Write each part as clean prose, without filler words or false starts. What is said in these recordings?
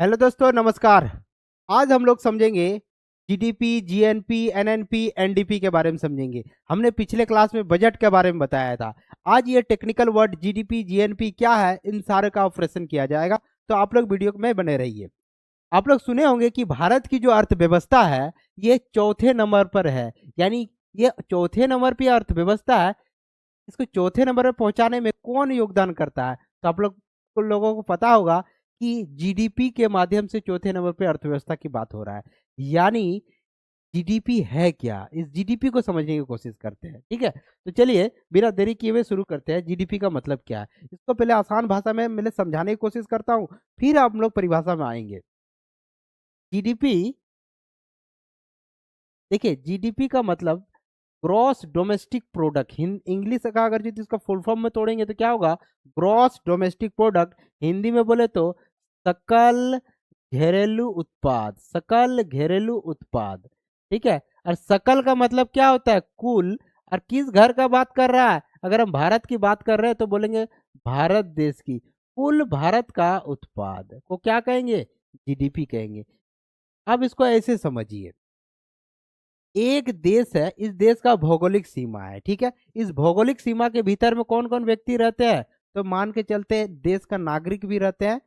Hello दोस्तों, नमस्कार। आज हम लोग समझेंगे जीडीपी, जीएनपी, एनएनपी, एनडीपी के बारे में समझेंगे। हमने पिछले क्लास में बजट के बारे में बताया था। आज ये टेक्निकल वर्ड जीडीपी, जीएनपी क्या है, इन सारे का ऑपरेशन किया जाएगा। तो आप लोग वीडियो में बने रहिए। आप लोग सुने होंगे कि भारत की जो अर्थव्यवस्था है ये चौथे नंबर पर है। यानी ये चौथे नंबर पर अर्थव्यवस्था है। इसको चौथे नंबर पर पहुंचाने में कौन योगदान करता है? तो आप लोगों को पता होगा कि जीडीपी के माध्यम से चौथे नंबर पे अर्थव्यवस्था की बात हो रहा है। यानी जीडीपी है क्या, इस जीडीपी को समझने की कोशिश करते हैं। ठीक है, तो चलिए बिना देरी किए हुए शुरू करते हैं। जीडीपी का मतलब क्या है, इसको पहले आसान भाषा में मैं समझाने की कोशिश करता हूँ, फिर आप लोग परिभाषा में आएंगे। जीडीपी, देखिए जीडीपी का मतलब ग्रॉस डोमेस्टिक प्रोडक्ट। इंग्लिश का अगर जो इसका फुल फॉर्म में तोड़ेंगे तो क्या होगा? Gross domestic product. हिंदी में बोले तो सकल घरेलू उत्पाद, सकल घरेलू उत्पाद। ठीक है, और सकल का मतलब क्या होता है? कुल। और किस घर का बात कर रहा है? अगर हम भारत की बात कर रहे हैं तो बोलेंगे भारत देश की कुल भारत का उत्पाद को क्या कहेंगे? जीडीपी कहेंगे। अब इसको ऐसे समझिए, एक देश है, इस देश का भौगोलिक सीमा है। ठीक है, इस भौगोलिक सीमा के भीतर में कौन कौन व्यक्ति रहते हैं? तो मान के चलते हैं देश का नागरिक भी रहते हैं।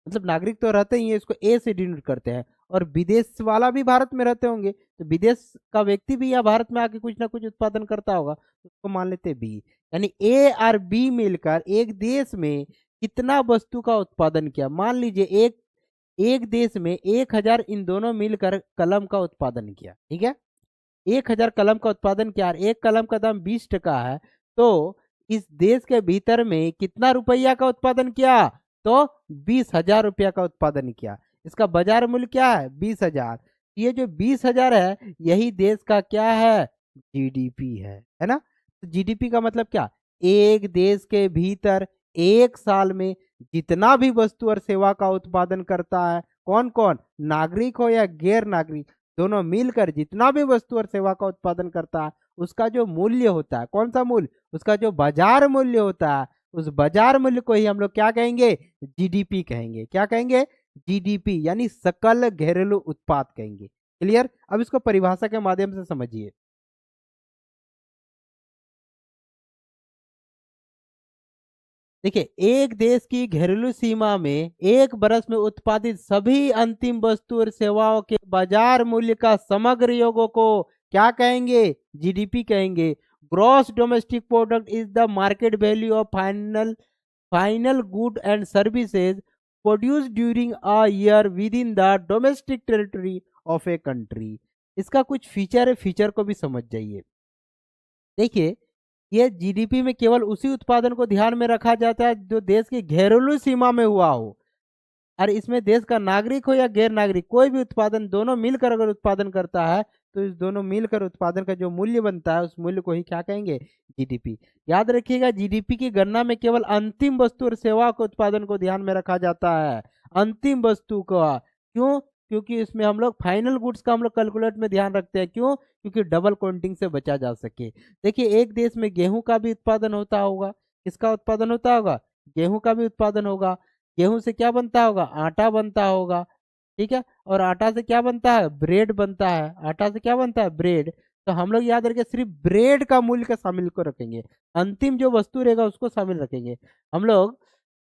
मतलब नागरिक तो रहते ही है, इसको ए से डिनोट करते हैं। और विदेश वाला भी भारत में रहते होंगे, तो विदेश का व्यक्ति भी यहाँ भारत में आके कुछ ना कुछ उत्पादन करता होगा, तो उसको मान लेते हैं बी। यानी ए और बी मिलकर एक देश में कितना वस्तु का उत्पादन किया? मान लीजिए एक एक देश में 1000 इन दोनों मिलकर कलम का उत्पादन किया। ठीक है, 1000 कलम का उत्पादन किया और एक कलम का दाम 20 टका है। तो इस देश के भीतर में कितना रुपया का उत्पादन किया? तो 20,000 रुपया का उत्पादन किया। इसका बाजार मूल्य क्या है? 20,000। ये जो 20,000 है यही देश का क्या है? जीडीपी है ना? तो जीडीपी का मतलब क्या? एक देश के भीतर एक साल में जितना भी वस्तु और सेवा का उत्पादन करता है, कौन कौन, नागरिक हो या गैर नागरिक, दोनों मिलकर जितना भी वस्तु और सेवा का उत्पादन करता है, उसका जो मूल्य होता है, कौन सा मूल्य? उसका जो बाजार मूल्य होता है, उस बाजार मूल्य को ही हम लोग क्या कहेंगे? जीडीपी कहेंगे। क्या कहेंगे? जीडीपी, यानी सकल घरेलू उत्पाद कहेंगे। क्लियर? अब इसको परिभाषा के माध्यम से समझिए। देखिए, एक देश की घरेलू सीमा में एक बरस में उत्पादित सभी अंतिम वस्तु और सेवाओं के बाजार मूल्य का समग्र योगों को क्या कहेंगे? जीडीपी कहेंगे। Gross domestic product is the market value of final good and services produce during a year with in the domestic territory of a country. इसका कुछ फीचर है, फीचर को भी समझ जाइए। देखिए, ये जीडीपी में केवल उसी उत्पादन को ध्यान में रखा जाता है जो देश की घरेलू सीमा में हुआ हो। और इसमें देश का नागरिक हो या गैर नागरिक, कोई भी उत्पादन दोनों मिलकर अगर उत्पादन करता है तो इस दोनों मिलकर उत्पादन का जो मूल्य बनता है उस मूल्य को ही क्या कहेंगे? जीडीपी। याद रखिएगा, जीडीपी की गणना में केवल अंतिम वस्तु और सेवा के उत्पादन को ध्यान में रखा जाता है। अंतिम वस्तु का क्यों? क्योंकि इसमें हम लोग फाइनल गुड्स का हम लोग कैलकुलेट में ध्यान रखते हैं। क्यों? क्योंकि डबल काउंटिंग से बचा जा सके। देखिए, एक देश में गेहूं का भी उत्पादन होता होगा। किसका उत्पादन होता होगा? गेहूं का भी उत्पादन होगा। गेहूं से क्या बनता होगा? आटा बनता होगा। ठीक है, और आटा से क्या बनता है? ब्रेड बनता है। आटा से क्या बनता है? ब्रेड। तो हम लोग याद रखें, सिर्फ ब्रेड का मूल्य का शामिल को रखेंगे, अंतिम जो वस्तु रहेगा उसको शामिल रखेंगे। हम लोग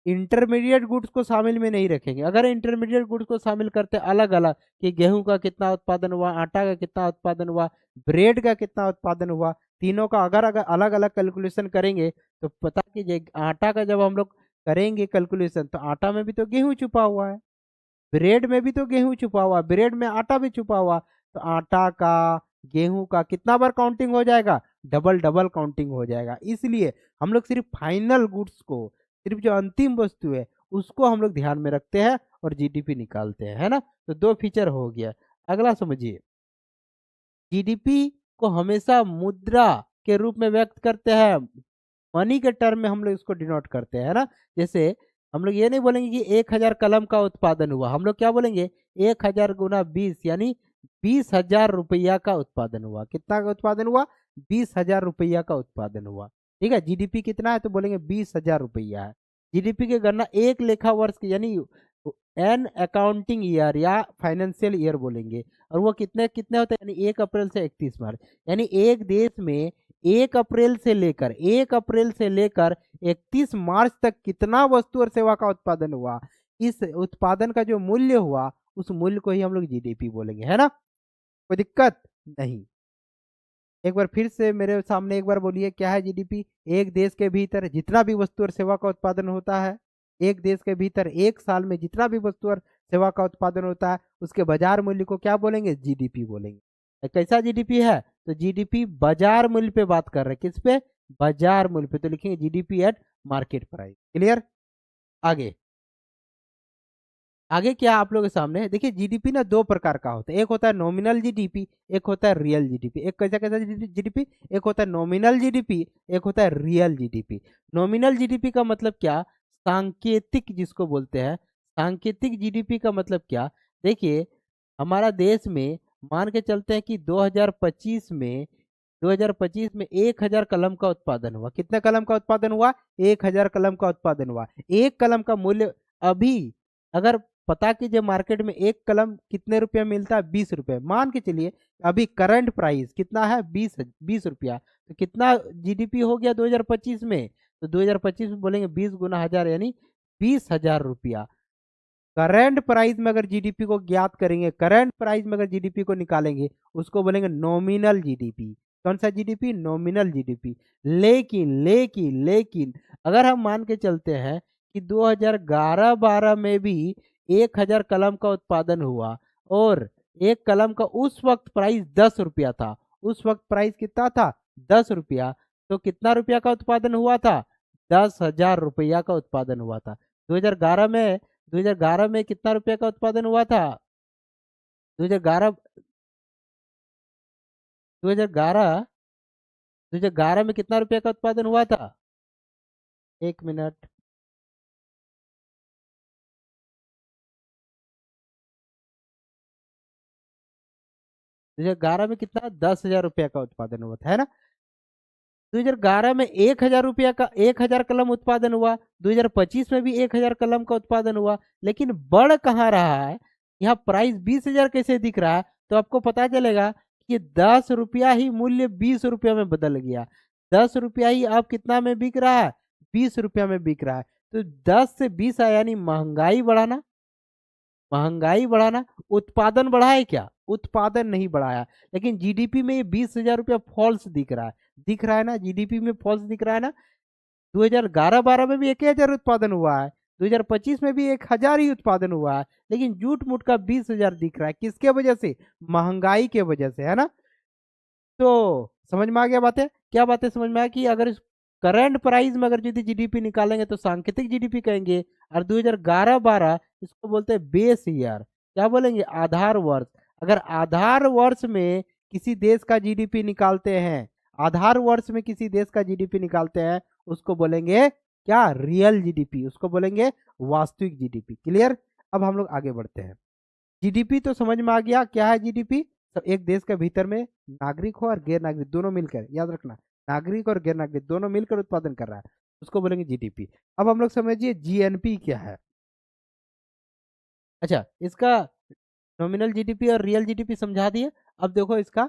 इंटरमीडिएट गुड्स को शामिल में नहीं रखेंगे। अगर इंटरमीडिएट गुड्स को शामिल करते अलग अलग कि गेहूं का कितना उत्पादन हुआ, आटा का कितना उत्पादन हुआ, ब्रेड का कितना उत्पादन हुआ, तीनों का अगर अगर अलग अलग कैलकुलेशन करेंगे तो पता कीजिए, आटा का जब हम लोग करेंगे कैलकुलेशन तो आटा में भी तो गेहूं छुपा हुआ है, ब्रेड में भी तो गेहूं छुपा हुआ, ब्रेड में आटा भी छुपा हुआ। तो आटा का, गेहूं का कितना बार काउंटिंग हो जाएगा? डबल डबल काउंटिंग हो जाएगा। इसलिए हम लोग सिर्फ फाइनल गुड्स को, सिर्फ जो अंतिम वस्तु है उसको हम लोग ध्यान में रखते हैं और जीडीपी निकालते हैं, है ना? तो दो फीचर हो गया। अगला समझिए, जीडीपी को हमेशा मुद्रा के रूप में व्यक्त करते हैं। मनी के टर्म में हम लोग इसको डिनोट करते हैं, है ना? जैसे हम लोग ये नहीं बोलेंगे कि 1000 कलम का उत्पादन हुआ, हम लोग क्या बोलेंगे? 1000 गुना 20, यानी 20,000 रुपया का उत्पादन हुआ। कितना का उत्पादन हुआ? 20,000 रुपया का उत्पादन हुआ। ठीक है, जीडीपी कितना है तो बोलेंगे 20,000 रुपया है। जीडीपी की गणना एक लेखा वर्ष की, यानी एन अकाउंटिंग ईयर या फाइनेंशियल ईयर बोलेंगे। और वो कितने कितने होते हैं, यानी 1 अप्रैल से 31 मार्च, यानी एक देश में 1 अप्रैल से लेकर 31 मार्च तक कितना वस्तु और सेवा का उत्पादन हुआ, इस उत्पादन का जो मूल्य हुआ उस मूल्य को ही हम लोग जीडीपी बोलेंगे, है ना। कोई दिक्कत नहीं। एक बार फिर से मेरे सामने एक बार बोलिए, क्या है जीडीपी? एक देश के भीतर जितना भी वस्तु और सेवा का उत्पादन होता है, एक देश के भीतर एक साल में जितना भी वस्तु और सेवा का उत्पादन होता है उसके बाजार मूल्य को क्या बोलेंगे? जीडीपी बोलेंगे। कैसा जीडीपी है? तो जीडीपी बाजार मूल्य पे बात कर रहे हैं, किस पे? बाजार मूल्य पे, तो लिखेंगे GDP at market price. Clear? आगे आगे क्या आप लोगों के सामने है? देखिए जीडीपी ना दो प्रकार का होता है, एक होता है नॉमिनल जीडीपी, एक होता है रियल जीडीपी। एक कैसा कैसा जीडीपी? एक होता है नॉमिनल जीडीपी, एक होता है रियल जीडीपी। नॉमिनल जीडीपी का मतलब क्या? सांकेतिक जिसको बोलते हैं, सांकेतिक जीडीपी का मतलब क्या? देखिए हमारा देश में मान के चलते हैं कि 2025 में 1000 कलम का उत्पादन हुआ। कितने कलम का उत्पादन हुआ? 1000 कलम का उत्पादन हुआ। एक कलम का मूल्य अभी अगर पता कीजिए मार्केट में एक कलम कितने रुपए मिलता है? 20 रुपए। मान के चलिए अभी करंट प्राइस कितना है? 20 रुपया। तो कितना जीडीपी हो गया 2025 में? तो 2025 में बोलेंगे 20 गुना हजार, यानी 20,000 रुपया। करंट प्राइस में अगर जीडीपी को ज्ञात करेंगे, करंट प्राइस में अगर जीडीपी को निकालेंगे, उसको बोलेंगे नॉमिनल जीडीपी। कौन सा जीडीपी? Nominal GDP. लेकिन लेकिन लेकिन अगर हम मान के चलते हैं कि 2011-12 में भी 1000 कलम का उत्पादन हुआ और एक कलम का उस वक्त प्राइस 10 रुपया था, उस वक्त प्राइस कितना था? 10 रुपया। तो कितना रुपया का उत्पादन हुआ था? 10,000 रुपया का उत्पादन हुआ था। 2011 में 2011 में कितना रुपया का उत्पादन हुआ था? 2011 2011 2011 में कितना रुपया का उत्पादन हुआ था? एक मिनट। 2011 में कितना? 10,000 रुपया का उत्पादन हुआ था, है ना। 2011 में 1,000 रुपया का 1,000 कलम उत्पादन हुआ। 2025 में भी 1,000 कलम का उत्पादन हुआ। लेकिन बढ़ कहाँ रहा है? यहाँ प्राइस 20,000 कैसे दिख रहा है? तो आपको पता चलेगा कि 10 रुपया ही मूल्य 20 रुपया में बदल गया। 10 रुपया ही अब कितना में बिक रहा है? 20 रुपया में बिक रहा है। तो 10 से 20 आया, यानी महंगाई बढ़ाना। महंगाई बढ़ाना। उत्पादन बढ़ाए क्या? उत्पादन नहीं बढ़ाया। लेकिन जीडीपी में ये 20,000 रुपया फॉल्स दिख रहा है। दिख रहा है ना, जीडीपी में फॉल्स दिख रहा है ना। 2011-12 में भी 1,000 उत्पादन हुआ है, 2025 में भी 1,000 ही उत्पादन हुआ है, लेकिन झूठ मूठ का 20,000 दिख रहा है। किसके वजह से? महंगाई के वजह से, है ना। तो समझ में आ गया बातें? क्या बातें समझ में आया कि अगर करंट प्राइस में अगर यदि जीडीपी निकालेंगे तो सांकेतिक जीडीपी कहेंगे, और 2011-12 इसको बोलते हैं बेस ईयर। क्या बोलेंगे? आधार वर्ष। अगर आधार वर्ष में किसी देश का जीडीपी निकालते हैं, आधार वर्ष में किसी देश का जीडीपी निकालते हैं, उसको बोलेंगे क्या? Real GDP. उसको बोलेंगे वास्तविक जीडीपी। क्लियर? अब हम लोग आगे बढ़ते हैं। जीडीपी तो समझ में आ गया क्या है जीडीपी। तो एक देश के भीतर में नागरिक हो और गैर नागरिक दोनों मिलकर, याद रखना, नागरिक और गैर नागरिक दोनों मिलकर उत्पादन कर रहा है, उसको बोलेंगे जीडीपी। अब हम लोग समझिए जीएनपी क्या है। अच्छा, इसका नॉमिनल जीडीपी और रियल जीडीपी समझा दिए। अब देखो इसका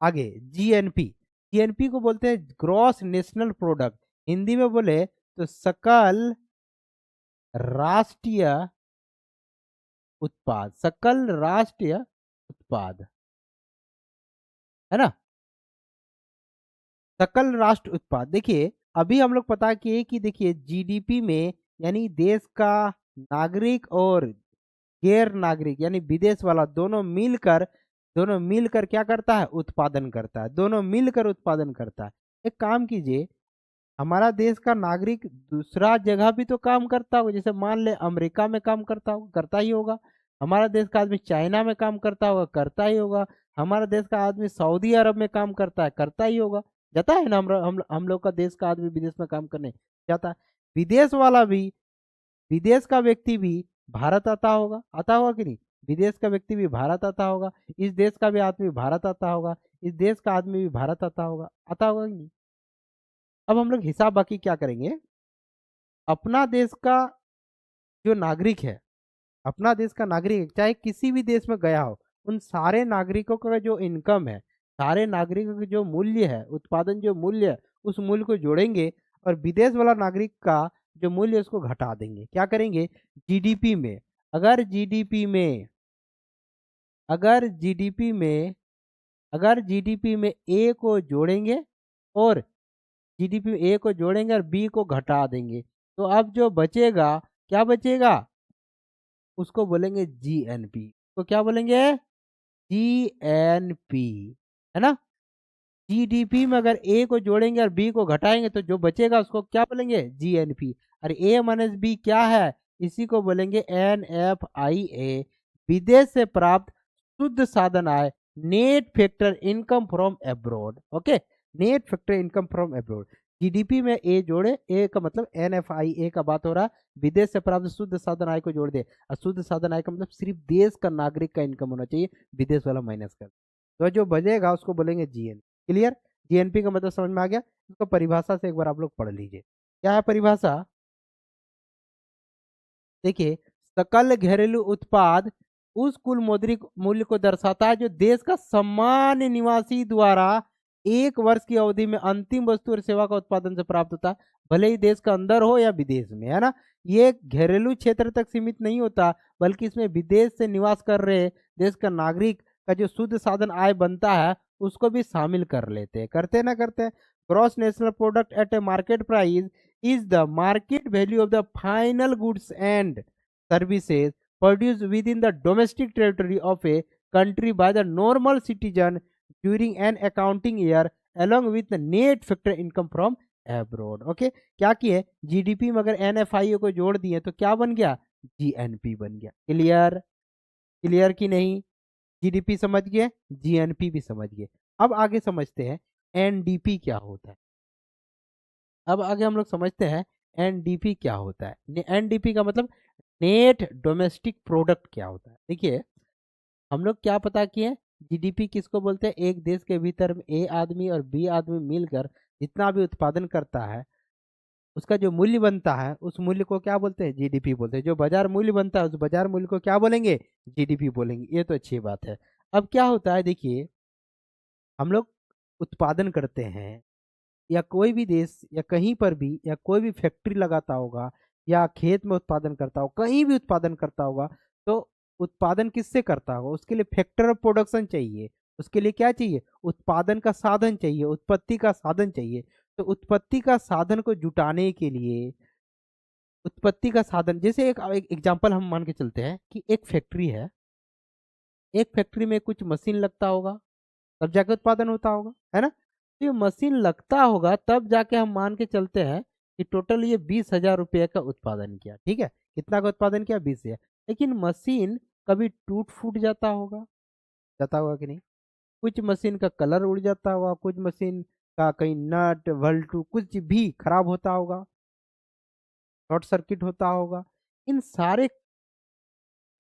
आगे जीएनपी। जीएनपी को बोलते हैं ग्रॉस नेशनल प्रोडक्ट। हिंदी में बोले तो सकल राष्ट्रीय उत्पाद। सकल राष्ट्रीय उत्पाद, है ना। सकल राष्ट्र उत्पाद। देखिए अभी हम लोग पता किए कि देखिए जीडीपी में यानी देश का नागरिक और गैर नागरिक यानी विदेश वाला दोनों मिलकर क्या करता है? उत्पादन करता है। दोनों मिलकर उत्पादन करता है। एक काम कीजिए, हमारा देश का नागरिक दूसरा जगह भी तो काम करता होगा, जैसे मान ले अमेरिका में काम करता होगा, करता ही होगा। हमारा देश का आदमी चाइना में काम करता होगा, करता ही होगा। हमारा देश का आदमी सऊदी अरब में काम करता है, करता ही होगा। जाता है ना, हम लोग का देश का आदमी विदेश में काम करने जाता है। विदेश वाला भी, विदेश का व्यक्ति भी भारत आता होगा कि नहीं? विदेश का व्यक्ति भी भारत आता होगा। इस देश का भी आदमी भारत आता होगा, इस देश का आदमी भी भारत आता होगा कि नहीं? अब हम लोग हिसाब बाकी क्या करेंगे, अपना देश का जो नागरिक है, अपना देश का नागरिक चाहे किसी भी देश में गया हो, उन सारे नागरिकों का जो इनकम है, सारे नागरिकों का जो मूल्य है, उत्पादन जो मूल्य है, उस मूल्य को जोड़ेंगे और विदेश वाला नागरिक का जो मूल्य है उसको घटा देंगे। क्या करेंगे? जीडीपी में, अगर जीडीपी में अगर जीडीपी में अगर जीडीपी में ए को जोड़ेंगे और जीडीपी में ए को जोड़ेंगे और बी को घटा देंगे, तो अब जो बचेगा, क्या बचेगा? उसको बोलेंगे जीएनपी। तो क्या बोलेंगे? जीएनपी, है ना? जीडीपी में अगर ए को जोड़ेंगे और बी को घटाएंगे तो जो बचेगा उसको क्या बोलेंगे? जीएनपी। और ए माइनस बी क्या है? इसी को बोलेंगे एनएफआईए, विदेश से प्राप्त शुद्ध साधन आय, net factor income from abroad. Okay, net factor income from abroad. GDP में ए जोड़े, ए का मतलब एनएफआईए का बात हो रहा है, विदेश से प्राप्त शुद्ध साधन आय को जोड़ दे। और शुद्ध साधन आय का मतलब सिर्फ देश का नागरिक का इनकम होना चाहिए, विदेश वाला माइनस कर। तो जो बचेगा उसको बोलेंगे जीएन। क्लियर? जीएनपी का मतलब समझ में आ गया? इसको परिभाषा से एक बार आप लोग पढ़ लीजिए। क्या है परिभाषा? देखिए, सकल घरेलू उत्पाद उस कुल मौद्रिक मूल्य को दर्शाता है जो देश का सामान्य निवासी द्वारा एक वर्ष की अवधि में अंतिम वस्तु और सेवा का उत्पादन से प्राप्त होता है, भले ही देश का अंदर हो या विदेश में, है ना? ये घरेलू क्षेत्र तक सीमित नहीं होता, बल्कि इसमें विदेश से निवास कर रहे देश का नागरिक का जो शुद्ध साधन आय बनता है उसको भी शामिल कर लेते हैं। करते ना करते हैं? Gross national product at A market price is the market value of the final goods and services produced within the domestic territory of a country by the normal citizen during an accounting year along with the net factor income from abroad। Okay, क्या किए? GDP में अगर एनएफआईओ को जोड़ दिए तो क्या बन गया? जीएनपी बन गया। क्लियर? क्लियर की नहीं? जीडीपी समझ गए, जीएनपी भी समझ गए। अब आगे समझते हैं एनडीपी क्या होता है। अब आगे हम लोग समझते हैं एनडीपी क्या होता है। एनडीपी का मतलब नेट डोमेस्टिक प्रोडक्ट क्या होता है। देखिए, हम लोग क्या पता किए? जीडीपी किसको बोलते हैं? एक देश के भीतर में ए आदमी और बी आदमी मिलकर जितना भी उत्पादन करता है उसका जो मूल्य बनता है उस मूल्य को क्या बोलते हैं? जीडीपी बोलते हैं। जो बाजार मूल्य बनता है उस बाजार मूल्य को क्या बोलेंगे? जीडीपी बोलेंगे। ये तो अच्छी बात है। अब क्या होता है? देखिए, हम लोग उत्पादन करते हैं या कोई भी देश या कहीं पर भी या कोई भी फैक्ट्री लगाता होगा या खेत में उत्पादन करता होगा, कहीं भी उत्पादन करता होगा, तो उत्पादन किससे करता होगा? उसके लिए फैक्टर ऑफ प्रोडक्शन चाहिए। उसके लिए क्या चाहिए? उत्पादन का साधन चाहिए, उत्पत्ति का साधन चाहिए। तो उत्पत्ति का साधन को जुटाने के लिए उत्पत्ति का साधन, जैसे एक एग्जांपल हम मान के चलते हैं कि एक फैक्ट्री है, एक फैक्ट्री में कुछ मशीन लगता होगा तब जाके उत्पादन होता होगा, है ना? तो ये मशीन लगता होगा तब जाके हम मान के चलते हैं कि टोटल ये 20,000 रुपये का उत्पादन किया। ठीक है, कितना का उत्पादन किया? 20,000। लेकिन मशीन कभी टूट फूट जाता होगा कि नहीं? कुछ मशीन का कलर उड़ जाता होगा, कुछ मशीन का कहीं नट वल्टू कुछ भी खराब होता होगा, शॉर्ट सर्किट होता होगा। इन सारे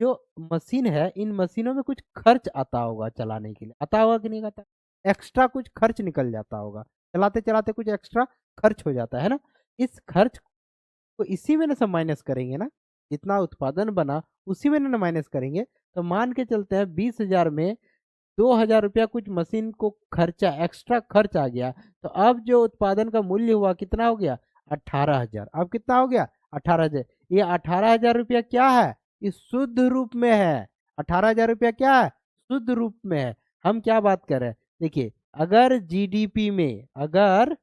जो मशीन है, इन मशीनों में कुछ खर्च आता होगा चलाने के लिए, आता होगा कि नहीं आता? एक्स्ट्रा कुछ खर्च निकल जाता होगा, चलाते चलाते कुछ एक्स्ट्रा खर्च हो जाता है ना? इस खर्च को इसी में ना सब माइनस करेंगे ना, जितना उत्पादन बना उसी में ना माइनस करेंगे। तो मान के चलते हैं 20,000 में 2,000 रुपया कुछ मशीन को खर्चा, एक्स्ट्रा खर्च आ गया, तो अब जो उत्पादन का मूल्य हुआ कितना हो गया? 18,000। अब कितना हो गया? 18,000। ये 18,000 रुपया क्या है? इस शुद्ध रूप में है। 18,000 रुपया क्या है? शुद्ध रूप में है। हम क्या बात कर रहे हैं? देखिए, अगर जीडीपी में अगर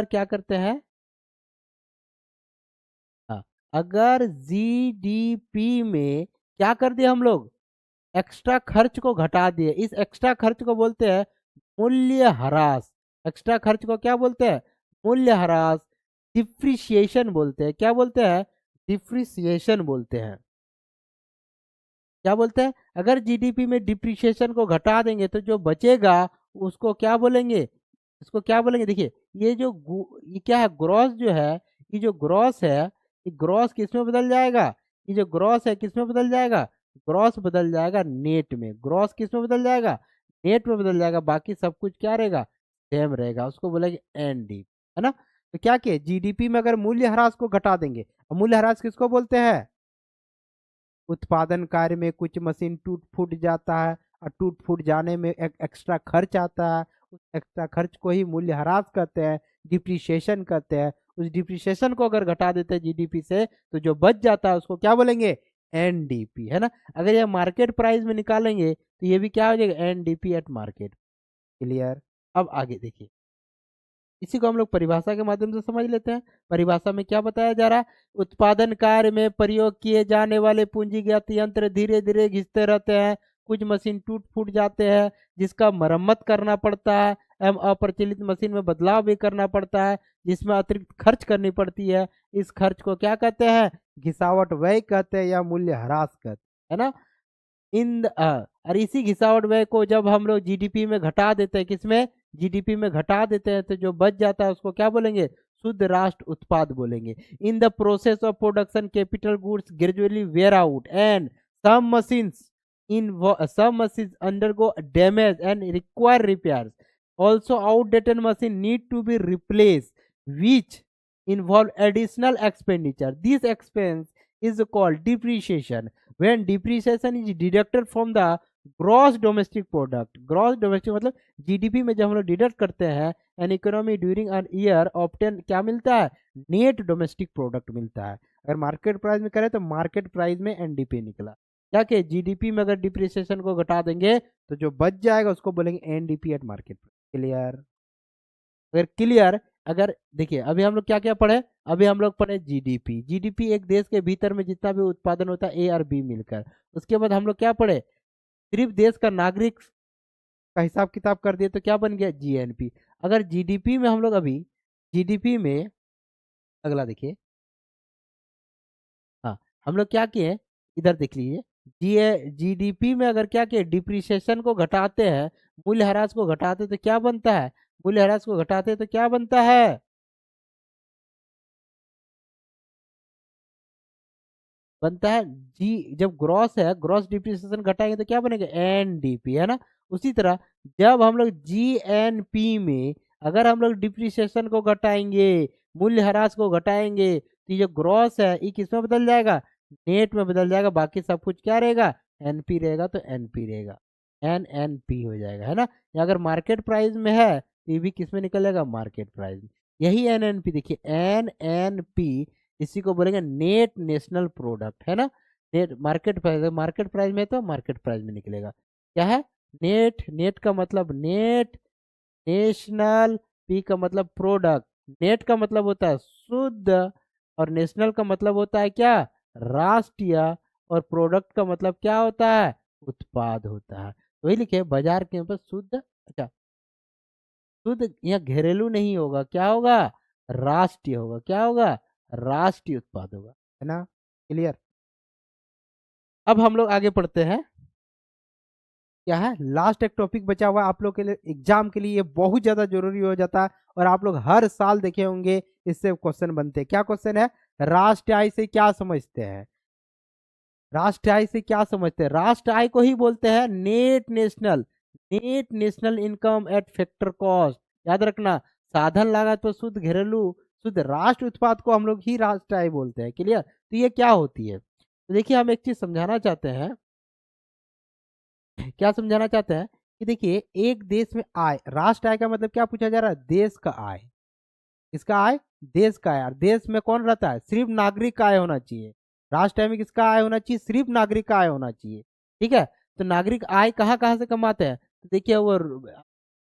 क्या करते हैं? हाँ, अगर जीडीपी में क्या कर दिया हम लोग? एक्स्ट्रा खर्च को घटा दिए। इस एक्स्ट्रा खर्च को बोलते हैं मूल्य ह्रास। एक्स्ट्रा खर्च को क्या बोलते हैं? मूल्य ह्रास, डिप्रिसिएशन बोलते हैं। क्या बोलते हैं? डिप्रिसिएशन बोलते हैं। क्या बोलते हैं? अगर जीडीपी में डिप्रिसिएशन को घटा देंगे तो जो बचेगा उसको क्या बोलेंगे? इसको क्या बोलेंगे? देखिए, ये क्या है? ग्रॉस जो है, ये जो ग्रॉस है, ये ग्रॉस किस में बदल जाएगा? ये जो ग्रॉस है किस में बदल जाएगा? ग्रॉस बदल जाएगा नेट में। ग्रॉस किस में बदल जाएगा? नेट में बदल जाएगा। बाकी सब कुछ क्या रहेगा? सेम रहेगा, उसको बोलेंगे एनडीपी, है ना। तो क्या किए, जीडीपी में अगर मूल्य ह्रास को घटा देंगे, मूल्य ह्रास किसको बोलते हैं, उत्पादन कार्य में कुछ मशीन टूट फूट जाता है और टूट फूट जाने में एक एक्स्ट्रा खर्च आता है, उस एक्स्ट्रा खर्च को ही मूल्य ह्रास कहते हैं, डिप्रिसिएशन कहते हैं। उस डिप्रिसिएशन को अगर घटा देते हैं जीडीपी से, तो जो बच जाता है उसको क्या बोलेंगे, एनडीपी, है ना। अगर ये मार्केट प्राइस में निकालेंगे तो ये भी क्या हो जाएगा, एनडीपी एट मार्केट। क्लियर। अब आगे देखिए, इसी को हम लोग परिभाषा के माध्यम से समझ लेते हैं। परिभाषा में क्या बताया जा रहा है, उत्पादन कार्य में प्रयोग किए जाने वाले पूंजीगत यंत्र धीरे धीरे घिसते रहते हैं, कुछ मशीन टूट फूट जाते हैं जिसका मरम्मत करना पड़ता है, एवं अप्रचलित मशीन में बदलाव भी करना पड़ता है जिसमें अतिरिक्त खर्च करनी पड़ती है। इस खर्च को क्या कहते हैं, घिसावट व्यय कहते हैं या मूल्य ह्रास कहते हैं, है ना। और इसी घिसावट व्यय को जब हम लोग जीडीपी में घटा देते हैं, किसमें, जीडीपी में घटा देते हैं, तो जो बच जाता है उसको क्या बोलेंगे, शुद्ध राष्ट्र उत्पाद बोलेंगे। In the process of production capital goods gradually wear out and some machines some machines undergo damage and require repairs. Also, outdated machine need to be replaced, which involve additional expenditure. This expense is called depreciation. When depreciation is deducted from the gross domestic product, gross domestic मतलब GDP में जब हम लोग deduct करते हैं, an economy during an year obtain क्या मिलता है, नेट डोमेस्टिक प्रोडक्ट मिलता है। अगर मार्केट प्राइस में करें तो मार्केट प्राइस में एनडीपी निकला, क्या कि जीडीपी में अगर डिप्रिसिएशन को घटा देंगे तो जो बच जाएगा उसको बोलेंगे एनडीपी एट मार्केट। क्लियर। अगर क्लियर, अगर देखिए अभी हम लोग क्या क्या पढ़े, अभी हम लोग पढ़े जीडीपी। जीडीपी एक देश के भीतर में जितना भी उत्पादन होता है ए और बी मिलकर। उसके बाद हम लोग क्या पढ़े, सिर्फ देश का नागरिक का हिसाब किताब कर दिए तो क्या बन गया, जीएनपी। अगर जीडीपी में हम लोग अभी जीडीपी में, अगला देखिए, हाँ हम लोग क्या किए, इधर देख लीजिए, जीडीपी में अगर क्या किए, डिप्रिसिएशन को घटाते हैं, मूल्य ह्रास को घटाते तो क्या बनता है, मूल्य ह्रास को घटाते तो क्या बनता है, बनता है जी, जब ग्रॉस है, ग्रॉस डिप्रिसिएशन घटाएंगे तो क्या बनेगा, एनडीपी, है ना। उसी तरह जब हम लोग जीएनपी में अगर हम लोग डिप्रिसिएशन को घटाएंगे, मूल्य ह्रास को घटाएंगे, तो ये जो ग्रॉस है ये किस में बदल जाएगा, नेट में बदल जाएगा, बाकी सब कुछ क्या रहेगा, एनपी रहेगा, तो एनपी रहेगा, एनएनपी हो जाएगा, है ना। या अगर मार्केट प्राइस में है तो ये भी किस में निकलेगा, मार्केट प्राइस में। यही एनएनपी देखिए, एनएनपी इसी को बोलेंगे नेट नेशनल प्रोडक्ट, है ना। Net market price, market price में तो मार्केट प्राइस में निकलेगा, क्या है, नेट, नेट का मतलब नेट, नेशनल, पी का मतलब प्रोडक्ट, नेट का मतलब होता है शुद्ध, और नेशनल का मतलब होता है क्या, राष्ट्रीय, और प्रोडक्ट का मतलब क्या होता है, उत्पाद होता है। वही लिखे बाजार के ऊपर शुद्ध, अच्छा शुद्ध यहाँ घरेलू नहीं होगा, क्या होगा, राष्ट्रीय होगा, क्या होगा, राष्ट्रीय उत्पाद होगा, है ना। क्लियर। अब हम लोग आगे पढ़ते हैं, क्या है, लास्ट एक टॉपिक बचा हुआ है आप लोग के लिए, एग्जाम के लिए ये बहुत ज्यादा जरूरी हो जाता है, और आप लोग हर साल देखे होंगे इससे क्वेश्चन बनते हैं। क्या क्वेश्चन है, राष्ट्र आय से क्या समझते हैं, राष्ट्र आय से क्या समझते हैं, राष्ट्र आय को ही बोलते हैं net national, net national income eight factor cost. याद रखना, साधन लागत पर शुद्ध घरेलू, शुद्ध राष्ट्र उत्पाद को हम लोग ही राष्ट्र आय बोलते हैं। क्लियर। तो ये क्या होती है, तो देखिए हम एक चीज समझाना चाहते हैं, क्या समझाना चाहते हैं कि देखिए एक देश में आय, राष्ट्र आय का मतलब क्या पूछा जा रहा है, देश का आय, किसका आय, देश का आय। देश में कौन रहता है, सिर्फ नागरिक का आय होना चाहिए। राष्ट्र आय में किसका आय होना चाहिए, सिर्फ नागरिक का आय होना चाहिए। ठीक है। तो नागरिक आय कहाँ कहाँ से कमाते हैं, तो देखिए वो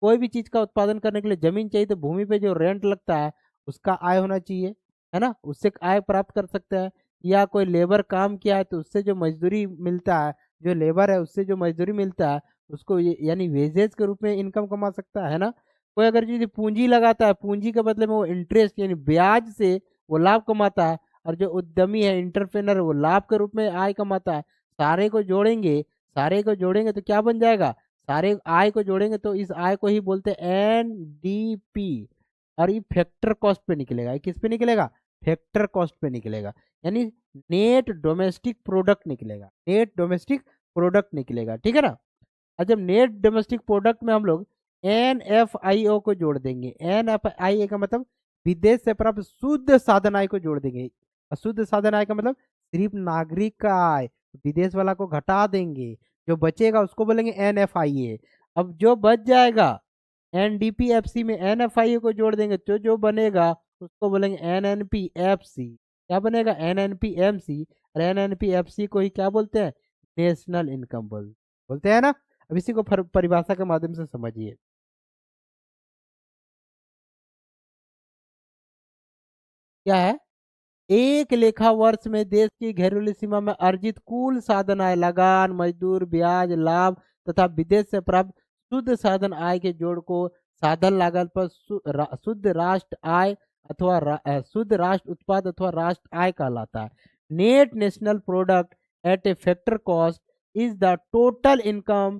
कोई भी चीज का उत्पादन करने के लिए जमीन चाहिए, तो भूमि पे जो रेंट लगता है उसका आय होना चाहिए, है ना, उससे आय प्राप्त कर सकते हैं। या कोई लेबर काम किया है तो उससे जो मजदूरी मिलता है, जो लेबर है उससे जो मजदूरी मिलता है उसको यानी वेजेज के रूप में इनकम कमा सकता है ना। कोई अगर यदि पूंजी लगाता है, पूंजी के बदले में वो इंटरेस्ट यानी ब्याज से वो लाभ कमाता है, और जो उद्यमी है, इंटरप्रेनर, वो लाभ के रूप में आय कमाता है। सारे को जोड़ेंगे, सारे को जोड़ेंगे तो क्या बन जाएगा, सारे आय को जोड़ेंगे तो इस आय को ही बोलते हैं एनडीपी। और ये फैक्टर कॉस्ट पे निकलेगा, ये किस पे निकलेगा, फैक्टर कॉस्ट पे निकलेगा, यानी नेट डोमेस्टिक प्रोडक्ट निकलेगा, नेट डोमेस्टिक प्रोडक्ट निकलेगा, ठीक है ना। और जब नेट डोमेस्टिक प्रोडक्ट में हम लोग NFIO को जोड़ देंगे। NFIO का मतलब विदेश से प्राप्त शुद्ध साधन आय को जोड़ देंगे। अशुद्ध साधन आय का मतलब सिर्फ नागरिक का आय, विदेश वाला को घटा देंगे, जो बचेगा उसको बोलेंगे NFIA। अब जो बच जाएगा NDPFC में NFIA को जोड़ देंगे, तो जो बनेगा उसको बोलेंगे NNPFC। क्या बनेगा? NNPMC। और NNPFC को ही क्या बोलते हैं? नेशनल इनकम बोलते हैं ना। अब इसी को परिभाषा के माध्यम से समझिए। क्या है? एक लेखा वर्ष में देश की घरेलू सीमा में अर्जित कुल साधन आय, लगान, मजदूर, ब्याज, लाभ तथा विदेश से प्राप्त शुद्ध साधन आय के जोड़ को साधन लागत पर शुद्ध राष्ट्र आय अथवा शुद्ध राष्ट्र उत्पाद अथवा राष्ट्र आय कहलाता है। Net national product at A factor cost is the total income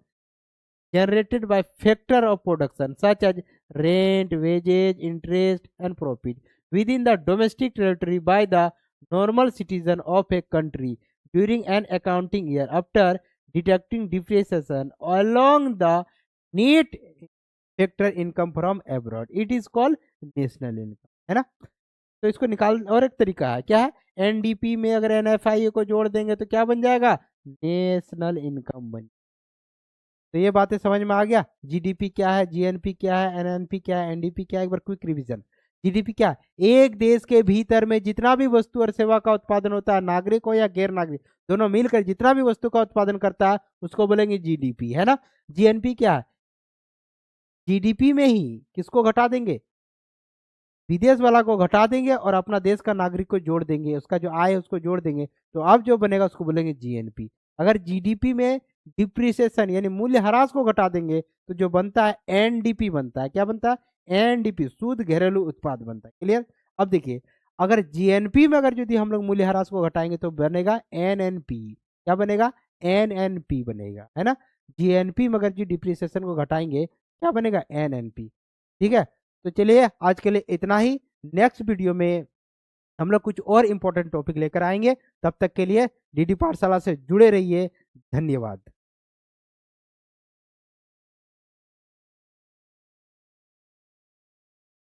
generated by factor of production such as rent, wages, interest and profit within the domestic territory by the normal citizen of a country during an accounting year after deducting depreciation along the net factor income from abroad. It is called national income, है ना। तो इसको निकाल, और एक तरीका है, क्या है? एनडीपी में अगर एनएफआई को जोड़ देंगे तो क्या बन जाएगा? नेशनल इनकम बन। तो ये बातें समझ में आ गया। जीडीपी क्या है, जीएनपी क्या है, एनएनपी क्या है, एनडीपी क्या है, एक बार क्विक रिवीजन। जीडीपी क्या है? एक देश के भीतर में जितना भी वस्तु और सेवा का उत्पादन होता है, नागरिक हो या गैर नागरिक, दोनों मिलकर जितना भी वस्तु का उत्पादन करता है उसको बोलेंगे जीडीपी, है ना। जीएनपी क्या है? जीडीपी में ही किसको घटा देंगे? विदेश वाला को घटा देंगे और अपना देश का नागरिक को जोड़ देंगे, उसका जो आय है उसको जोड़ देंगे, तो अब जो बनेगा उसको बोलेंगे जीएनपी। अगर जीडीपी में डिप्रिसिएशन यानी मूल्य ह्रास को घटा देंगे तो जो बनता है एनडीपी बनता है। क्या बनता है? एनडीपी, शुद्ध घरेलू उत्पाद बनता है। क्लियर? अब देखिए, अगर जीएनपी में अगर यदि हम लोग मूल्य ह्रास को घटाएंगे तो बनेगा एनएनपी। क्या बनेगा? एनएनपी बनेगा, है ना। जीएनपी में अगर जो डिप्रिसिएशन को घटाएंगे क्या बनेगा? एनएनपी। ठीक है, तो चलिए आज के लिए इतना ही। नेक्स्ट वीडियो में हम लोग कुछ और इंपॉर्टेंट टॉपिक लेकर आएंगे। तब तक के लिए डीडी पाठशाला से जुड़े रहिए। धन्यवाद।